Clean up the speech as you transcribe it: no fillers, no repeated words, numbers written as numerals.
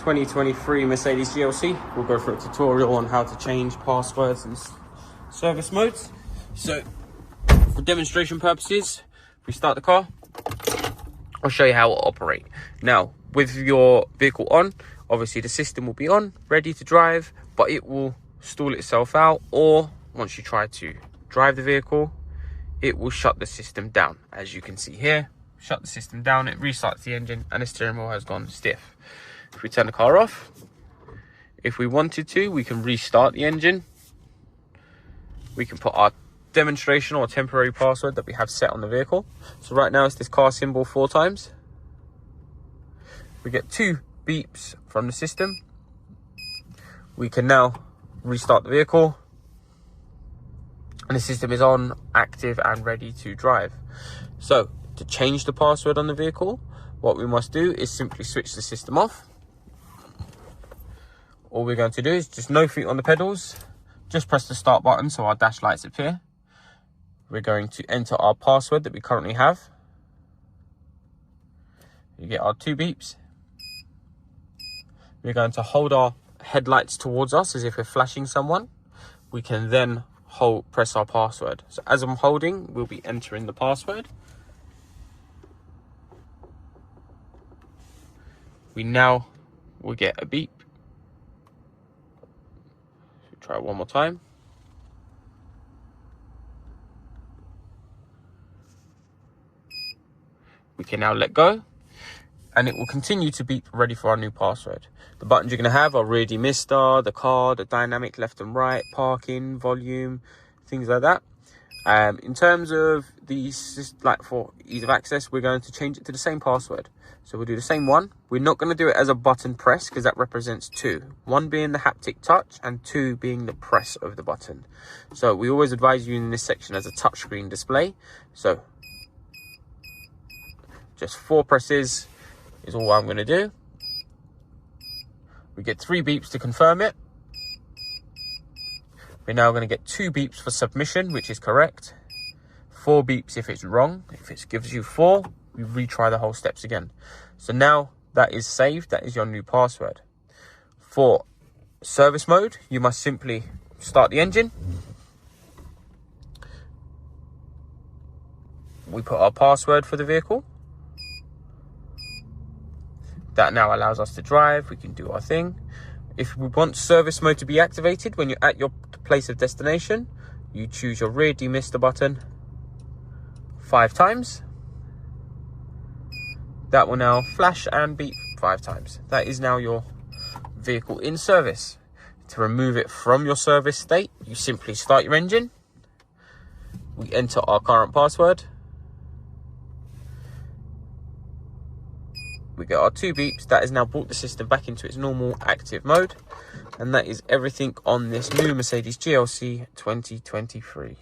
2023 Mercedes GLC. We'll go through a tutorial on how to change passwords and service modes. So, for demonstration purposes, we start the car. I'll show you how it will operate. Now, with your vehicle on, obviously the system will be on, ready to drive, but it will stall itself out, or once you try to drive the vehicle, it will shut the system down. As you can see here, shut the system down, it restarts the engine, and the steering wheel has gone stiff. If we turn the car off, if we wanted to, we can restart the engine. We can put our demonstration or temporary password that we have set on the vehicle. So right now it's this car symbol 4 times. We get 2 beeps from the system. We can now restart the vehicle, and the system is on, active and ready to drive. So to change the password on the vehicle, what we must do is simply switch the system off. All we're going to do is just no feet on the pedals, just press the start button so our dash lights appear. We're going to enter our password that we currently have. You get our 2 beeps. We're going to hold our headlights towards us as if we're flashing someone. We can then press our password. So as I'm holding, we'll be entering the password. We now will get a beep. Try it one more time. We can now let go, and it will continue to beep ready for our new password. The buttons you're going to have are rear demister, the car, the dynamic left and right, parking, volume, things like that. In terms of these, like for ease of access, we're going to change it to the same password. So we'll do the same one. We're not going to do it as a button press because that represents 2. 1 being the haptic touch and 2 being the press of the button. So we always advise you in this section as a touchscreen display. So just 4 presses is all I'm going to do. We get 3 beeps to confirm it. We're now going to get 2 beeps for submission, which is correct. 4 beeps if it's wrong. If it gives you 4, we retry the whole steps again. So now that is saved. That is your new password. For service mode, you must simply start the engine. We put our password for the vehicle. That now allows us to drive. We can do our thing. If we want service mode to be activated when you're at your place of destination, you choose your rear demister button 5 times. That will now flash and beep 5 times. That is now your vehicle in service. To remove it from your service state, you simply start your engine. We enter our current password. We get our 2 beeps. That has now brought the system back into its normal active mode. And that is everything on this new Mercedes GLC 2023.